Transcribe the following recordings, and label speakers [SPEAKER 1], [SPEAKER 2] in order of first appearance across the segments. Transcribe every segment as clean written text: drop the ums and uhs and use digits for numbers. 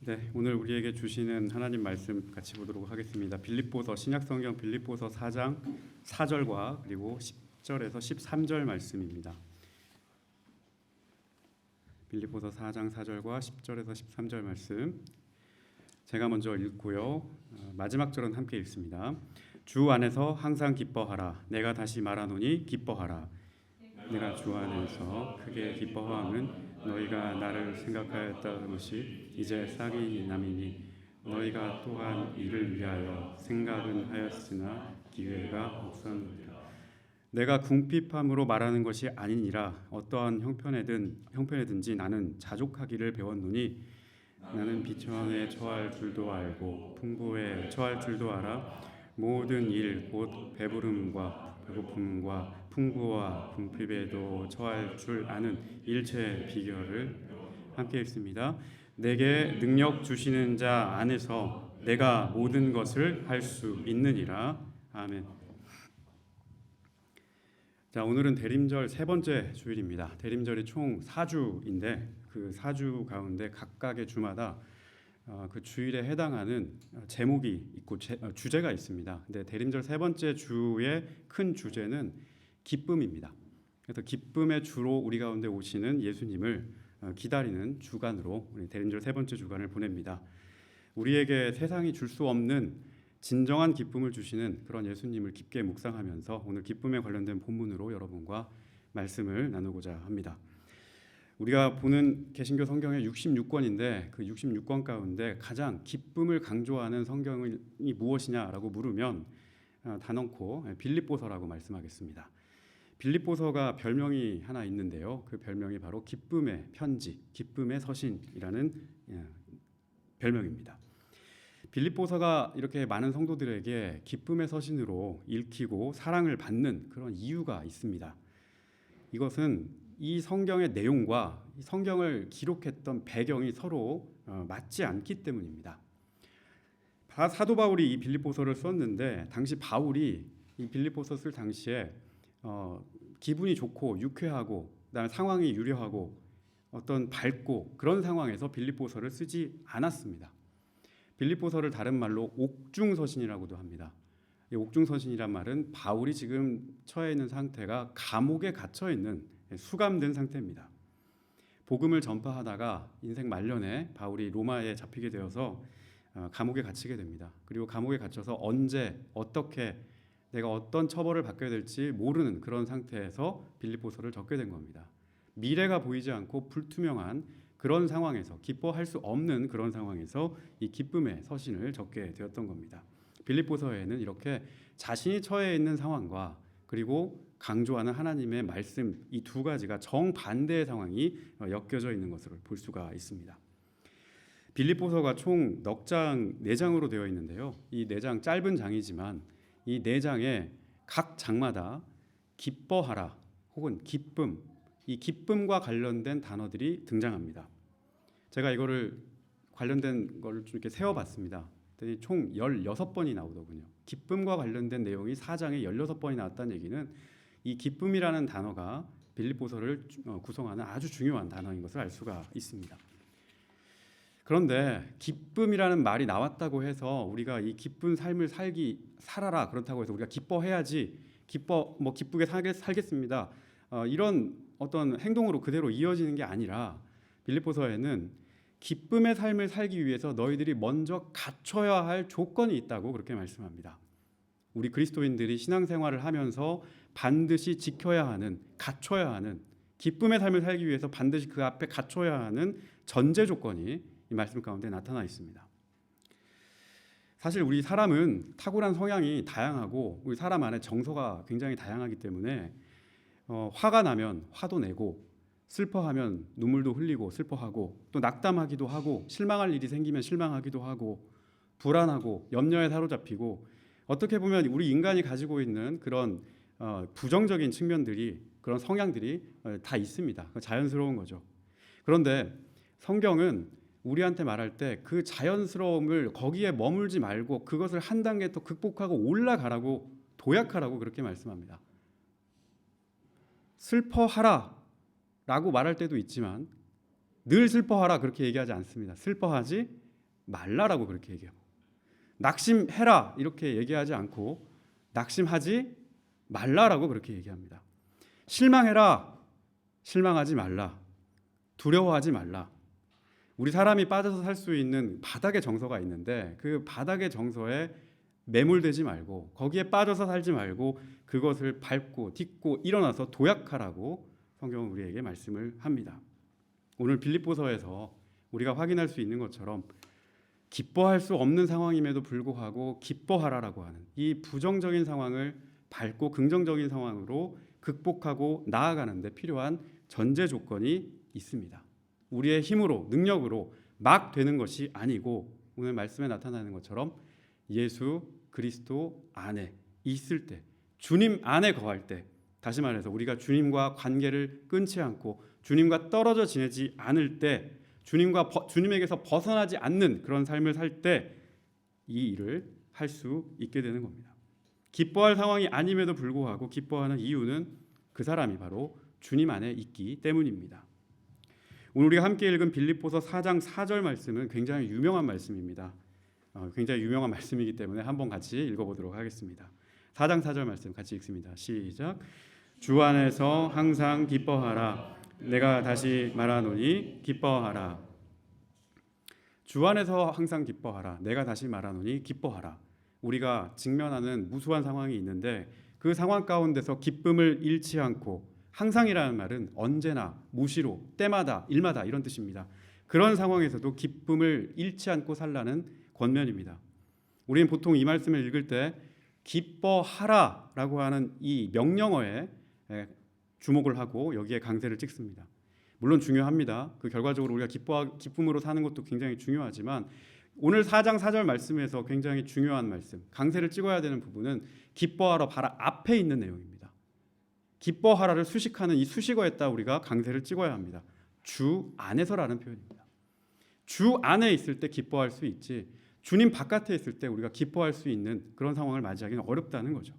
[SPEAKER 1] 네, 오늘 우리에게 주시는 하나님 말씀 같이 보도록 하겠습니다. 빌립보서 신약성경 빌립보서 4장 4절과 그리고 10절에서 13절 말씀입니다. 빌립보서 4장 4절과 10절에서 13절 말씀 제가 먼저 읽고요. 마지막 절은 함께 읽습니다. 주 안에서 항상 기뻐하라. 내가 다시 말하노니 기뻐하라. 내가 주 안에서 크게 기뻐함은 너희가 나를 생각하였다는 것이 이제 싹이 남이니 너희가 또한 이를 위하여 생각은 하였으나 기회가 없었느니라. 내가 궁핍함으로 말하는 것이 아니니라. 어떠한 형편에든지 나는 자족하기를 배웠노니 나는 비천에 처할 줄도 알고 풍부에 처할 줄도 알아. 모든 일 곧 배부름과 배고픔과 풍부와 궁핍에도 처할 줄 아는 일체의 비결을 함께 읽습니다. 내게 능력 주시는 자 안에서 내가 모든 것을 할 수 있느니라. 아멘. 자, 오늘은 대림절 세 번째 주일입니다. 대림절이 총 4주인데 그 4주 가운데 각각의 주마다 그 주일에 해당하는 제목이 있고 주제가 있습니다. 근데 대림절 세 번째 주의 큰 주제는 기쁨입니다. 그래서 기쁨의 주로 우리 가운데 오시는 예수님을 기다리는 주간으로 우리 대림절 세 번째 주간을 보냅니다. 우리에게 세상이 줄 수 없는 진정한 기쁨을 주시는 그런 예수님을 깊게 묵상하면서 오늘 기쁨에 관련된 본문으로 여러분과 말씀을 나누고자 합니다. 우리가 보는 개신교 성경의 66권인데 그 66권 가운데 가장 기쁨을 강조하는 성경이 무엇이냐라고 물으면 단언코 빌립보서라고 말씀하겠습니다. 빌립보서가 별명이 하나 있는데요. 그 별명이 바로 기쁨의 편지, 기쁨의 서신이라는 별명입니다. 빌립보서가 이렇게 많은 성도들에게 기쁨의 서신으로 읽히고 사랑을 받는 그런 이유가 있습니다. 이것은 이 성경의 내용과 이 성경을 기록했던 배경이 서로 맞지 않기 때문입니다. 사도 바울이 이 빌립보서를 썼는데 당시 바울이 이 빌립보서 쓸 당시에 기분이 좋고 유쾌하고 그다음에 상황이 유려하고 어떤 밝고 그런 상황에서 빌립보서를 쓰지 않았습니다. 빌립보서를 다른 말로 옥중서신이라고도 합니다. 이 옥중서신이란 말은 바울이 지금 처해 있는 상태가 감옥에 갇혀 있는 수감된 상태입니다. 복음을 전파하다가 인생 말년에 바울이 로마에 잡히게 되어서 감옥에 갇히게 됩니다. 그리고 감옥에 갇혀서 언제 어떻게 내가 어떤 처벌을 받게 될지 모르는 그런 상태에서 빌립보서를 적게 된 겁니다. 미래가 보이지 않고 불투명한 그런 상황에서 기뻐할 수 없는 그런 상황에서 이 기쁨의 서신을 적게 되었던 겁니다. 빌립보서에는 이렇게 자신이 처해 있는 상황과 그리고 강조하는 하나님의 말씀 이 두 가지가 정반대의 상황이 엮여져 있는 것을 볼 수가 있습니다. 빌립보서가 총 넉 장, 4장으로 되어 있는데요. 이 4장 짧은 장이지만 이 4장의 각 장마다 기뻐하라 혹은 기쁨, 이 기쁨과 관련된 단어들이 등장합니다. 제가 이거를 관련된 걸 좀 이렇게 세어봤습니다. 총 16번이 나오더군요. 기쁨과 관련된 내용이 4장에 16번이 나왔다는 얘기는 이 기쁨이라는 단어가 빌립보서를 구성하는 아주 중요한 단어인 것을 알 수가 있습니다. 그런데 기쁨이라는 말이 나왔다고 해서 우리가 이 기쁜 삶을 살아라 그렇다고 해서 우리가 기뻐해야지 기쁘게 살겠습니다. 이런 어떤 행동으로 그대로 이어지는 게 아니라 빌립보서에는 기쁨의 삶을 살기 위해서 너희들이 먼저 갖춰야 할 조건이 있다고 그렇게 말씀합니다. 우리 그리스도인들이 신앙생활을 하면서 반드시 지켜야 하는, 갖춰야 하는 기쁨의 삶을 살기 위해서 반드시 그 앞에 갖춰야 하는 전제 조건이 이 말씀 가운데 나타나 있습니다. 사실 우리 사람은 탁월한 성향이 다양하고 우리 사람 안에 정서가 굉장히 다양하기 때문에 화가 나면 화도 내고 슬퍼하면 눈물도 흘리고 슬퍼하고 또 낙담하기도 하고 실망할 일이 생기면 실망하기도 하고 불안하고 염려에 사로잡히고 어떻게 보면 우리 인간이 가지고 있는 그런 부정적인 측면들이 그런 성향들이 다 있습니다. 자연스러운 거죠. 그런데 성경은 우리한테 말할 때 그 자연스러움을 거기에 머물지 말고 그것을 한 단계 더 극복하고 올라가라고 도약하라고 그렇게 말씀합니다. 슬퍼하라 라고 말할 때도 있지만 늘 슬퍼하라 그렇게 얘기하지 않습니다. 슬퍼하지 말라라고 그렇게 얘기하고, 낙심해라 이렇게 얘기하지 않고 낙심하지 말라라고 그렇게 얘기합니다. 실망해라, 실망하지 말라, 두려워하지 말라. 우리 사람이 빠져서 살 수 있는 바닥의 정서가 있는데 그 바닥의 정서에 매몰되지 말고, 거기에 빠져서 살지 말고 그것을 밟고 딛고 일어나서 도약하라고 성경은 우리에게 말씀을 합니다. 오늘 빌립보서에서 우리가 확인할 수 있는 것처럼 기뻐할 수 없는 상황임에도 불구하고 기뻐하라라고 하는 이 부정적인 상황을 밟고 긍정적인 상황으로 극복하고 나아가는 데 필요한 전제 조건이 있습니다. 우리의 힘으로, 능력으로 막 되는 것이 아니고, 오늘 말씀에 나타나는 것처럼 예수 그리스도 안에 있을 때, 주님 안에 거할 때, 다시 말해서 우리가 주님과 관계를 끊지 않고 주님과 떨어져 지내지 않을 때, 주님에게서 벗어나지 않는 그런 삶을 살 때 이 일을 할 수 있게 되는 겁니다. 기뻐할 상황이 아님에도 불구하고 기뻐하는 이유는 그 사람이 바로 주님 안에 있기 때문입니다. 오늘 우리가 함께 읽은 빌립보서 4장 4절 말씀은 굉장히 유명한 말씀입니다. 굉장히 유명한 말씀이기 때문에 한번 같이 읽어보도록 하겠습니다. 4장 4절 말씀 같이 읽습니다. 시작. 주 안에서 항상 기뻐하라. 내가 다시 말하노니 기뻐하라. 주 안에서 항상 기뻐하라. 내가 다시 말하노니 기뻐하라. 우리가 직면하는 무수한 상황이 있는데 그 상황 가운데서 기쁨을 잃지 않고, 항상이라는 말은 언제나, 무시로, 때마다, 일마다 이런 뜻입니다. 그런 상황에서도 기쁨을 잃지 않고 살라는 권면입니다. 우리는 보통 이 말씀을 읽을 때 기뻐하라라고 하는 이 명령어에 주목을 하고 여기에 강세를 찍습니다. 물론 중요합니다. 그 결과적으로 우리가 기쁨으로 사는 것도 굉장히 중요하지만 오늘 4장 4절 말씀에서 굉장히 중요한 말씀, 강세를 찍어야 되는 부분은 기뻐하라 바로 앞에 있는 내용입니다. 기뻐하라를 수식하는 이 수식어에다 우리가 강세를 찍어야 합니다. 주 안에서라는 표현입니다. 주 안에 있을 때 기뻐할 수 있지, 주님 바깥에 있을 때 우리가 기뻐할 수 있는 그런 상황을 맞이하기는 어렵다는 거죠.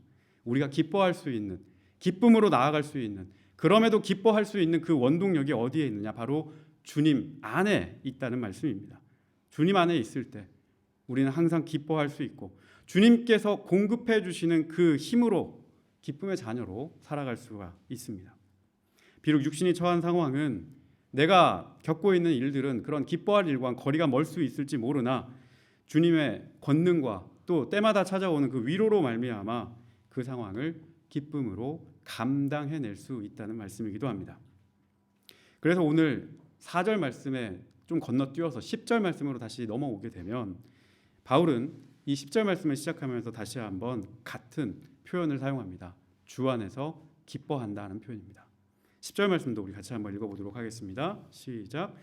[SPEAKER 1] 우리가 기뻐할 수 있는, 기쁨으로 나아갈 수 있는, 그럼에도 기뻐할 수 있는 그 원동력이 어디에 있느냐? 바로 주님 안에 있다는 말씀입니다. 주님 안에 있을 때 우리는 항상 기뻐할 수 있고, 주님께서 공급해 주시는 그 힘으로 기쁨의 자녀로 살아갈 수가 있습니다. 비록 육신이 처한 상황은, 내가 겪고 있는 일들은 그런 기뻐할 일과 거리가 멀 수 있을지 모르나 주님의 권능과 또 때마다 찾아오는 그 위로로 말미암아 그 상황을 기쁨으로 감당해낼 수 있다는 말씀이기도 합니다. 그래서 오늘 4절 말씀에 좀 건너뛰어서 10절 말씀으로 다시 넘어오게 되면, 바울은 이 10절 말씀을 시작하면서 다시 한번 같은 표현을 사용합니다. 주 안에서 기뻐한다는 표현입니다. 10절 말씀도 우리 같이 한번 읽어보도록 하겠습니다. 시작.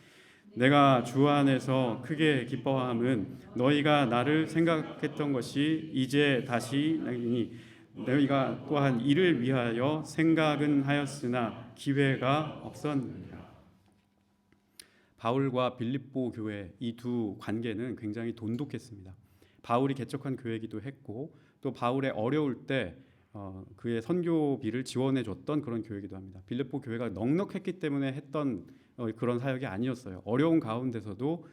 [SPEAKER 1] 내가 주 안에서 크게 기뻐함은 너희가 나를 생각했던 것이 이제 다시 나니, 너희가 또한 이를 위하여 생각은 하였으나 기회가 없었느니라. 바울과 빌립보 교회 이 두 관계는 굉장히 돈독했습니다. 바울이 개척한 교회이기도 했고, 또 바울의 어려울 때 그의 선교비를 지원해 줬던 그런 교회이기도 합니다. 빌립보 교회가 넉넉했기 때문에 했던 그런 사역이 아니었어요. 어려운 가운데서도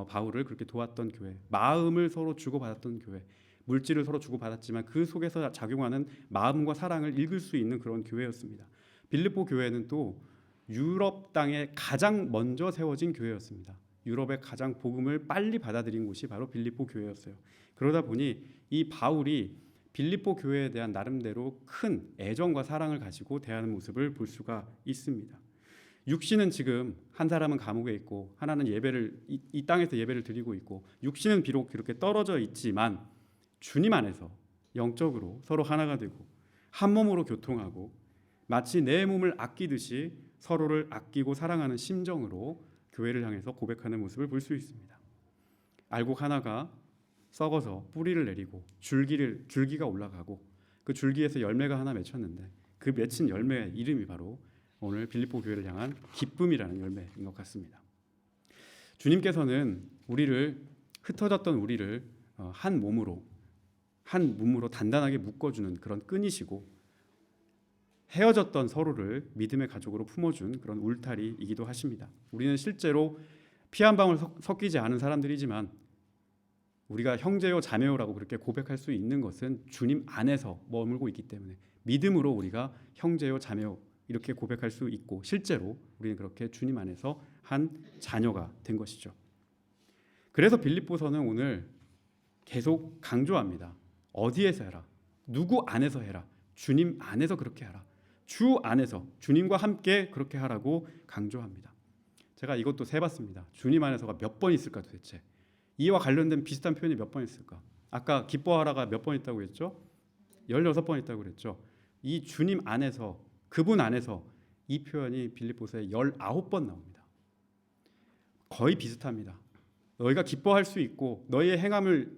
[SPEAKER 1] 바울을 그렇게 도왔던 교회, 마음을 서로 주고받았던 교회, 물질을 서로 주고받았지만 그 속에서 작용하는 마음과 사랑을 읽을 수 있는 그런 교회였습니다. 빌립보 교회는 또 유럽 땅에 가장 먼저 세워진 교회였습니다. 유럽의 가장 복음을 빨리 받아들인 곳이 바로 빌립보 교회였어요. 그러다 보니 이 바울이 빌립보 교회에 대한 나름대로 큰 애정과 사랑을 가지고 대하는 모습을 볼 수가 있습니다. 육신은 지금 한 사람은 감옥에 있고 하나는 이 땅에서 예배를 드리고 있고, 육신은 비록 이렇게 떨어져 있지만 주님 안에서 영적으로 서로 하나가 되고 한 몸으로 교통하고 마치 내 몸을 아끼듯이 서로를 아끼고 사랑하는 심정으로 교회를 향해서 고백하는 모습을 볼 수 있습니다. 알곡 하나가 썩어서 뿌리를 내리고 줄기가 올라가고 그 줄기에서 열매가 하나 맺혔는데 그 맺힌 열매의 이름이 바로 오늘 빌립보 교회를 향한 기쁨이라는 열매인 것 같습니다. 주님께서는 흩어졌던 우리를 한 몸으로 단단하게 묶어주는 그런 끈이시고, 헤어졌던 서로를 믿음의 가족으로 품어준 그런 울타리이기도 하십니다. 우리는 실제로 피 한 방울 섞이지 않은 사람들이지만 우리가 형제요 자매요라고 그렇게 고백할 수 있는 것은 주님 안에서 머물고 있기 때문에 믿음으로 우리가 형제요 자매요 이렇게 고백할 수 있고 실제로 우리는 그렇게 주님 안에서 한 자녀가 된 것이죠. 그래서 빌립보서는 오늘 계속 강조합니다. 어디에서 해라? 누구 안에서 해라? 주님 안에서 그렇게 하라. 주 안에서 주님과 함께 그렇게 하라고 강조합니다. 제가 이것도 세봤습니다. 주님 안에서가 몇 번 있을까 도대체? 이와 관련된 비슷한 표현이 몇 번 있을까? 아까 기뻐하라가 몇 번 있다고 했죠? 16번 있다고 그랬죠. 이 주님 안에서, 그분 안에서 이 표현이 빌립보서에 19번 나옵니다. 거의 비슷합니다. 너희가 기뻐할 수 있고 너희의 행함을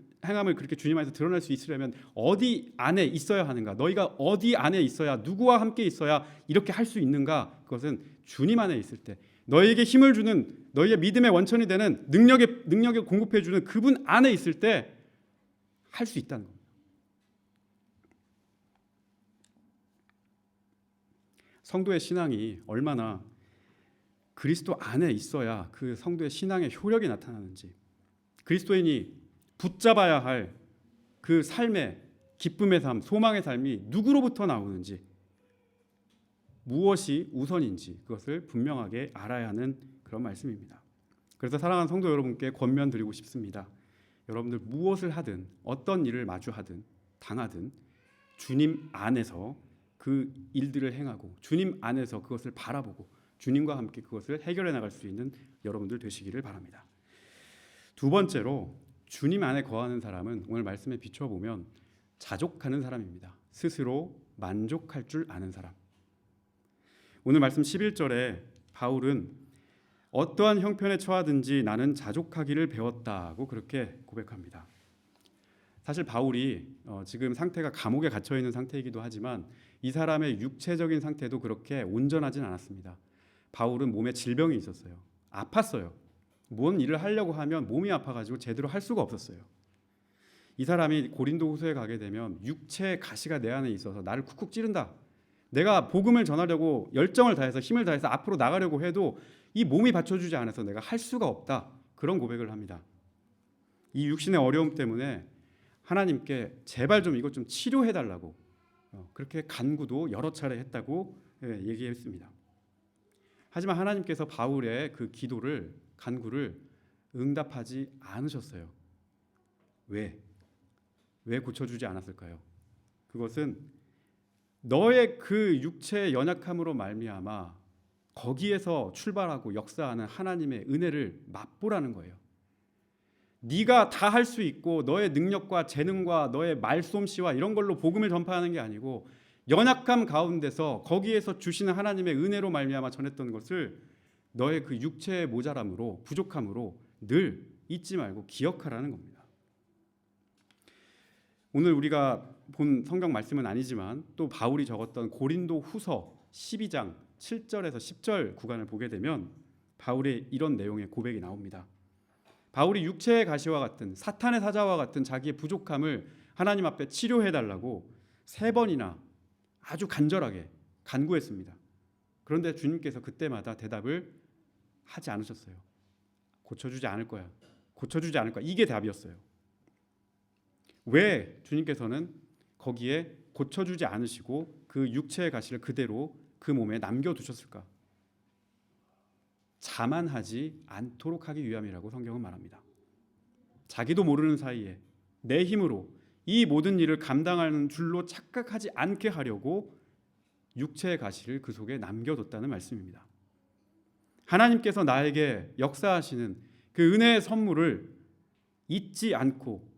[SPEAKER 1] 그렇게 주님 안에서 드러낼 수 있으려면 어디 안에 있어야 하는가? 너희가 어디 안에 있어야, 누구와 함께 있어야 이렇게 할 수 있는가? 그것은 주님 안에 있을 때, 너희에게 힘을 주는, 너희의 믿음의 원천이 되는 능력을 공급해 주는 그분 안에 있을 때 할 수 있다는 겁니다. 성도의 신앙이 얼마나 그리스도 안에 있어야 그 성도의 신앙의 효력이 나타나는지, 그리스도인이 붙잡아야 할 그 삶의 기쁨의 삶, 소망의 삶이 누구로부터 나오는지, 무엇이 우선인지 그것을 분명하게 알아야 하는 그런 말씀입니다. 그래서 사랑하는 성도 여러분께 권면드리고 싶습니다. 여러분들 무엇을 하든 어떤 일을 마주하든 당하든 주님 안에서 그 일들을 행하고 주님 안에서 그것을 바라보고 주님과 함께 그것을 해결해 나갈 수 있는 여러분들 되시기를 바랍니다. 두 번째로 주님 안에 거하는 사람은 오늘 말씀에 비춰보면 자족하는 사람입니다. 스스로 만족할 줄 아는 사람. 오늘 말씀 11절에 바울은 어떠한 형편에 처하든지 나는 자족하기를 배웠다고 그렇게 고백합니다. 사실 바울이 지금 상태가 감옥에 갇혀 있는 상태이기도 하지만 이 사람의 육체적인 상태도 그렇게 온전하진 않았습니다. 바울은 몸에 질병이 있었어요. 아팠어요. 뭔 일을 하려고 하면 몸이 아파가지고 제대로 할 수가 없었어요. 이 사람이 고린도후서에 가게 되면 육체의 가시가 내 안에 있어서 나를 쿡쿡 찌른다. 내가 복음을 전하려고 열정을 다해서 힘을 다해서 앞으로 나가려고 해도 이 몸이 받쳐주지 않아서 내가 할 수가 없다. 그런 고백을 합니다. 이 육신의 어려움 때문에 하나님께 제발 좀 이것 좀 치료해달라고 그렇게 간구도 여러 차례 했다고 얘기했습니다. 하지만 하나님께서 바울의 그 기도를, 간구를 응답하지 않으셨어요. 왜 고쳐주지 않았을까요? 그것은 너의 그 육체의 연약함으로 말미암아 거기에서 출발하고 역사하는 하나님의 은혜를 맛보라는 거예요. 네가 다 할 수 있고 너의 능력과 재능과 너의 말솜씨와 이런 걸로 복음을 전파하는 게 아니고 연약함 가운데서 거기에서 주시는 하나님의 은혜로 말미암아 전했던 것을 너의 그 육체의 모자람으로, 부족함으로 늘 잊지 말고 기억하라는 겁니다. 오늘 우리가 본 성경 말씀은 아니지만 또 바울이 적었던 고린도 후서 12장 7절에서 10절 구간을 보게 되면 바울의 이런 내용의 고백이 나옵니다. 바울이 육체의 가시와 같은 사탄의 사자와 같은 자기의 부족함을 하나님 앞에 치료해달라고 3번이나 아주 간절하게 간구했습니다. 그런데 주님께서 그때마다 대답을 하지 않으셨어요. 고쳐주지 않을 거야. 고쳐주지 않을 거야. 이게 답이었어요. 왜 주님께서는 거기에 고쳐주지 않으시고 그 육체의 가시를 그대로 그 몸에 남겨두셨을까? 자만하지 않도록 하기 위함이라고 성경은 말합니다. 자기도 모르는 사이에 내 힘으로 이 모든 일을 감당하는 줄로 착각하지 않게 하려고 육체의 가시를 그 속에 남겨뒀다는 말씀입니다. 하나님께서 나에게 역사하시는 그 은혜의 선물을 잊지 않고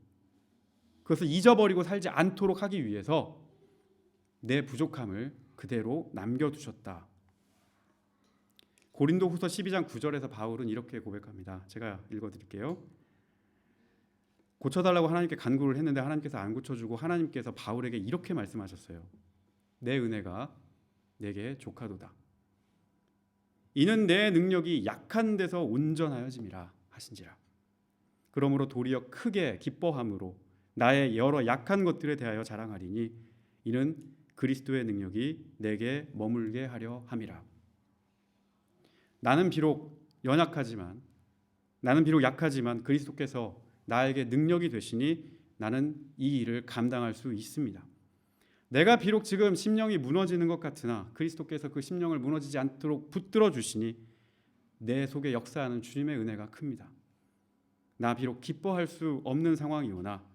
[SPEAKER 1] 그것을 잊어버리고 살지 않도록 하기 위해서 내 부족함을 그대로 남겨두셨다. 고린도후서 12장 9절에서 바울은 이렇게 고백합니다. 제가 읽어드릴게요. 고쳐달라고 하나님께 간구를 했는데 하나님께서 안 고쳐주고 하나님께서 바울에게 이렇게 말씀하셨어요. 내 은혜가 내게 족하도다. 이는 내 능력이 약한 데서 온전하여짐이라 하신지라. 그러므로 도리어 크게 기뻐함으로 나의 여러 약한 것들에 대하여 자랑하리니 이는 그리스도의 능력이 내게 머물게 하려 함이라. 나는 비록 약하지만 그리스도께서 나에게 능력이 되시니 나는 이 일을 감당할 수 있습니다. 내가 비록 지금 심령이 무너지는 것 같으나 그리스도께서 그 심령을 무너지지 않도록 붙들어 주시니 내 속에 역사하는 주님의 은혜가 큽니다. 나 비록 기뻐할 수 없는 상황이오나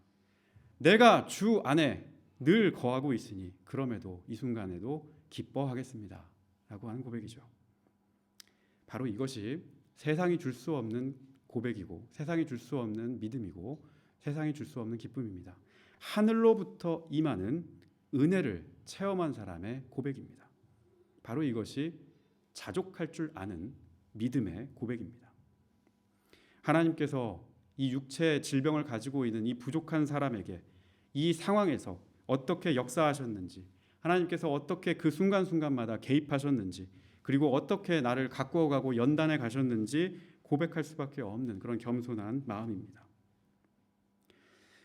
[SPEAKER 1] 내가 주 안에 늘 거하고 있으니 그럼에도 이 순간에도 기뻐하겠습니다 라고 하는 고백이죠. 바로 이것이 세상이 줄 수 없는 고백이고 세상이 줄 수 없는 믿음이고 세상이 줄 수 없는 기쁨입니다. 하늘로부터 임하는 은혜를 체험한 사람의 고백입니다. 바로 이것이 자족할 줄 아는 믿음의 고백입니다. 하나님께서 이 육체의 질병을 가지고 있는 이 부족한 사람에게 이 상황에서 어떻게 역사하셨는지, 하나님께서 어떻게 그 순간순간마다 개입하셨는지, 그리고 어떻게 나를 가꾸어가고 연단해 가셨는지 고백할 수밖에 없는 그런 겸손한 마음입니다.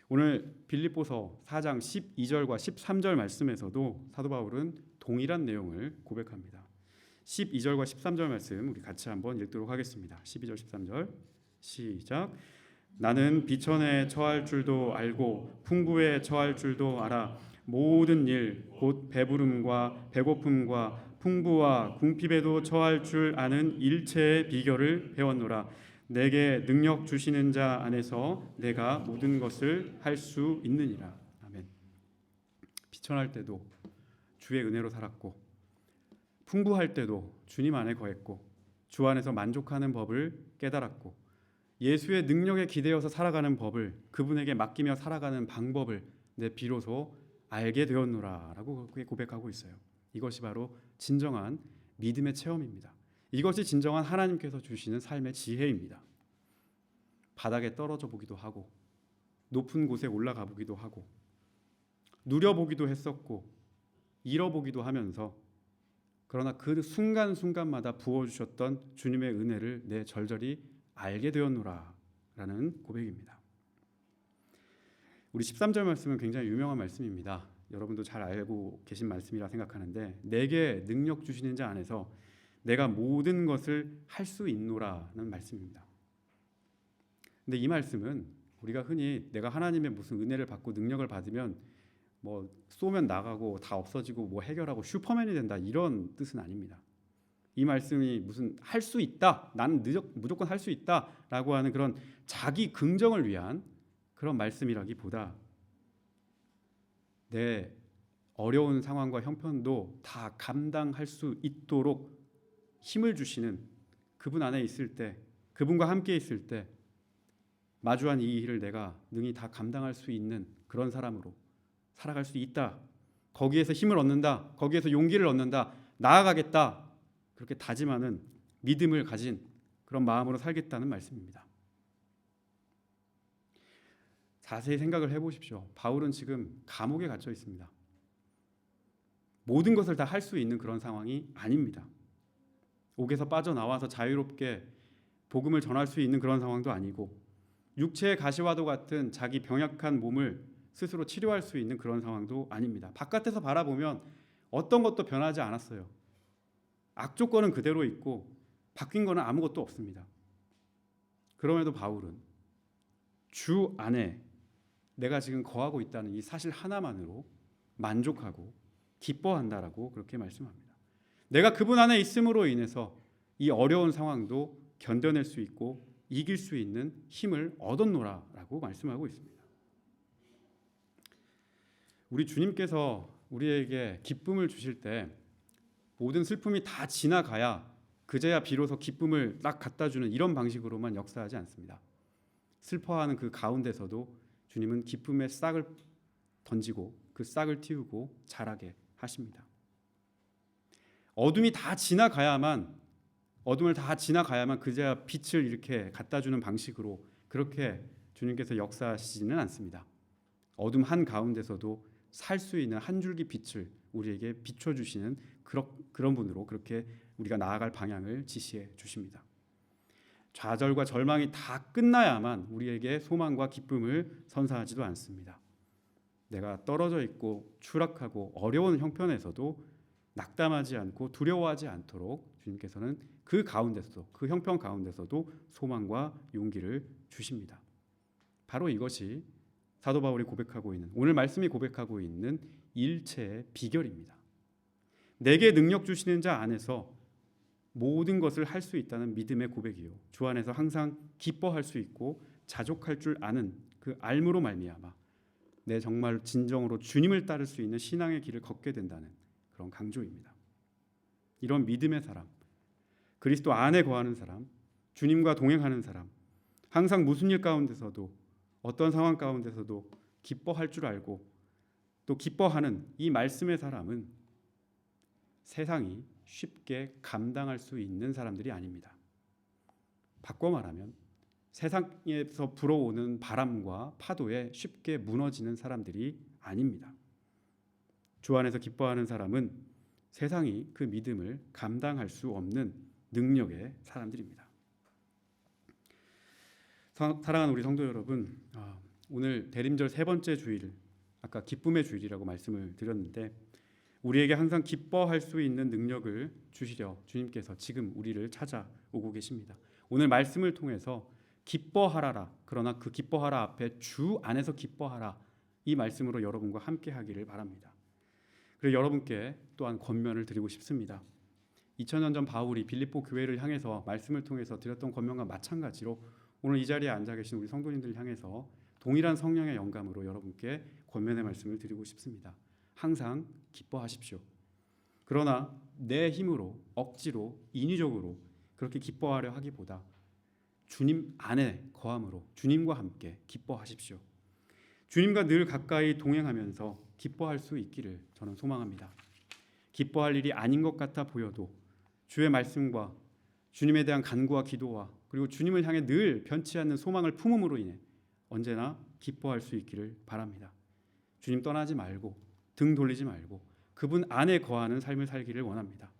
[SPEAKER 1] 오늘 빌립보서 4장 12절과 13절 말씀에서도 사도 바울은 동일한 내용을 고백합니다. 12절과 13절 말씀 우리 같이 한번 읽도록 하겠습니다. 12절 13절 시작. 나는 비천에 처할 줄도 알고 풍부에 처할 줄도 알아 모든 일 곧 배부름과 배고픔과 풍부와 궁핍에도 처할 줄 아는 일체의 비결을 배웠노라. 내게 능력 주시는 자 안에서 내가 모든 것을 할 수 있느니라. 아멘. 비천할 때도 주의 은혜로 살았고 풍부할 때도 주님 안에 거했고 주 안에서 만족하는 법을 깨달았고 예수의 능력에 기대어서 살아가는 법을 그분에게 맡기며 살아가는 방법을 내 비로소 알게 되었노라 라고 고백하고 있어요. 이것이 바로 진정한 믿음의 체험입니다. 이것이 진정한 하나님께서 주시는 삶의 지혜입니다. 바닥에 떨어져 보기도 하고 높은 곳에 올라가 보기도 하고 누려보기도 했었고 잃어보기도 하면서 그러나 그 순간순간마다 부어주셨던 주님의 은혜를 내 절절히 알게 되었노라 라는 고백입니다. 우리 13절 말씀은 굉장히 유명한 말씀입니다. 여러분도 잘 알고 계신 말씀이라 생각하는데 내게 능력 주시는 자 안에서 내가 모든 것을 할 수 있노라는 말씀입니다. 근데 이 말씀은 우리가 흔히 내가 하나님의 무슨 은혜를 받고 능력을 받으면 뭐 쏘면 나가고 다 없어지고 뭐 해결하고 슈퍼맨이 된다 이런 뜻은 아닙니다. 이 말씀이 무슨 할 수 있다, 나는 무조건 할 수 있다라고 하는 그런 자기 긍정을 위한 그런 말씀이라기보다 내 어려운 상황과 형편도 다 감당할 수 있도록 힘을 주시는 그분 안에 있을 때, 그분과 함께 있을 때 마주한 이 일을 내가 능히 다 감당할 수 있는 그런 사람으로 살아갈 수 있다. 거기에서 힘을 얻는다. 거기에서 용기를 얻는다. 나아가겠다. 그렇게 다짐하는 믿음을 가진 그런 마음으로 살겠다는 말씀입니다. 자세히 생각을 해보십시오. 바울은 지금 감옥에 갇혀 있습니다. 모든 것을 다 할 수 있는 그런 상황이 아닙니다. 옥에서 빠져나와서 자유롭게 복음을 전할 수 있는 그런 상황도 아니고 육체의 가시와도 같은 자기 병약한 몸을 스스로 치료할 수 있는 그런 상황도 아닙니다. 바깥에서 바라보면 어떤 것도 변하지 않았어요. 악조건은 그대로 있고 바뀐 거는 아무것도 없습니다. 그럼에도 바울은 주 안에 내가 지금 거하고 있다는 이 사실 하나만으로 만족하고 기뻐한다라고 그렇게 말씀합니다. 내가 그분 안에 있음으로 인해서 이 어려운 상황도 견뎌낼 수 있고 이길 수 있는 힘을 얻었노라라고 말씀하고 있습니다. 우리 주님께서 우리에게 기쁨을 주실 때 모든 슬픔이 다 지나가야 그제야 비로소 기쁨을 딱 갖다 주는 이런 방식으로만 역사하지 않습니다. 슬퍼하는 그 가운데서도 주님은 기쁨의 싹을 던지고 그 싹을 틔우고 자라게 하십니다. 어둠을 다 지나가야만 그제야 빛을 이렇게 갖다 주는 방식으로 그렇게 주님께서 역사하시지는 않습니다. 어둠 한 가운데서도 살 수 있는 한 줄기 빛을 우리에게 비춰주시는 그런 분으로 그렇게 우리가 나아갈 방향을 지시해 주십니다. 좌절과 절망이 다 끝나야만 우리에게 소망과 기쁨을 선사하지도 않습니다. 내가 떨어져 있고 추락하고 어려운 형편에서도 낙담하지 않고 두려워하지 않도록 주님께서는 그 가운데서도 그 형편 가운데서도 소망과 용기를 주십니다. 바로 이것이 사도 바울이 고백하고 있는, 오늘 말씀이 고백하고 있는 일체의 비결입니다. 내게 능력 주시는 자 안에서 모든 것을 할 수 있다는 믿음의 고백이요, 주 안에서 항상 기뻐할 수 있고 자족할 줄 아는 그 알므로 말미암아 내 정말 진정으로 주님을 따를 수 있는 신앙의 길을 걷게 된다는 그런 강조입니다. 이런 믿음의 사람, 그리스도 안에 거하는 사람, 주님과 동행하는 사람, 항상 무슨 일 가운데서도 어떤 상황 가운데서도 기뻐할 줄 알고 또 기뻐하는 이 말씀의 사람은 세상이 쉽게 감당할 수 있는 사람들이 아닙니다. 바꿔 말하면 세상에서 불어오는 바람과 파도에 쉽게 무너지는 사람들이 아닙니다. 주 안에서 기뻐하는 사람은 세상이 그 믿음을 감당할 수 없는 능력의 사람들입니다. 사랑하는 우리 성도 여러분, 오늘 대림절 세 번째 주일, 아까 기쁨의 주일이라고 말씀을 드렸는데 우리에게 항상 기뻐할 수 있는 능력을 주시려 주님께서 지금 우리를 찾아오고 계십니다. 오늘 말씀을 통해서 기뻐하라라, 그러나 그 기뻐하라 앞에 주 안에서 기뻐하라, 이 말씀으로 여러분과 함께 하기를 바랍니다. 그리고 여러분께 또한 권면을 드리고 싶습니다. 2000년 전 바울이 빌립보 교회를 향해서 말씀을 통해서 드렸던 권면과 마찬가지로 오늘 이 자리에 앉아 계신 우리 성도님들을 향해서 동일한 성령의 영감으로 여러분께 권면의 말씀을 드리고 싶습니다. 항상 기뻐하십시오. 그러나 내 힘으로 억지로 인위적으로 그렇게 기뻐하려 하기보다 주님 안에 거함으로 주님과 함께 기뻐하십시오. 주님과 늘 가까이 동행하면서 기뻐할 수 있기를 저는 소망합니다. 기뻐할 일이 아닌 것 같아 보여도 주의 말씀과 주님에 대한 간구와 기도와 그리고 주님을 향해 늘 변치 않는 소망을 품음으로 인해 언제나 기뻐할 수 있기를 바랍니다. 주님 떠나지 말고 등 돌리지 말고 그분 안에 거하는 삶을 살기를 원합니다.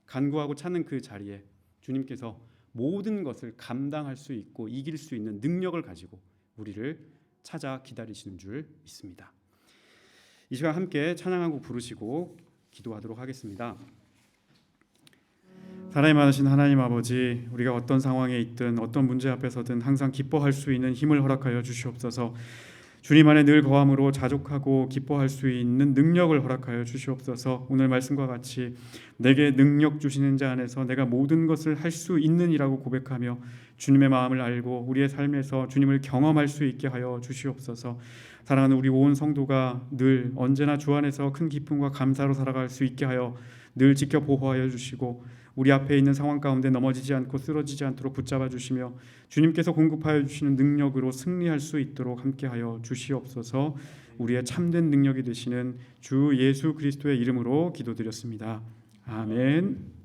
[SPEAKER 1] 간구하고 찾는 그 자리에 주님께서 모든 것을 감당할 수 있고 이길 수 있는 능력을 가지고 우리를 찾아 기다리시는 줄 믿습니다. 이 시간 함께 찬양한 곡 부르시고 기도하도록 하겠습니다. 사랑이 많으신 하나님 아버지, 우리가 어떤 상황에 있든 어떤 문제 앞에서든 항상 기뻐할 수 있는 힘을 허락하여 주시옵소서. 주님 안에 늘 거함으로 자족하고 기뻐할 수 있는 능력을 허락하여 주시옵소서. 오늘 말씀과 같이 내게 능력 주시는 자 안에서 내가 모든 것을 할 수 있는이라고 고백하며 주님의 마음을 알고 우리의 삶에서 주님을 경험할 수 있게 하여 주시옵소서. 사랑하는 우리 온 성도가 늘 언제나 주 안에서 큰 기쁨과 감사로 살아갈 수 있게 하여 늘 지켜 보호하여 주시고 우리 앞에 있는 상황 가운데 넘어지지 않고 쓰러지지 않도록 붙잡아 주시며 주님께서 공급하여 주시는 능력으로 승리할 수 있도록 함께하여 주시옵소서. 우리의 참된 능력이 되시는 주 예수 그리스도의 이름으로 기도드렸습니다. 아멘.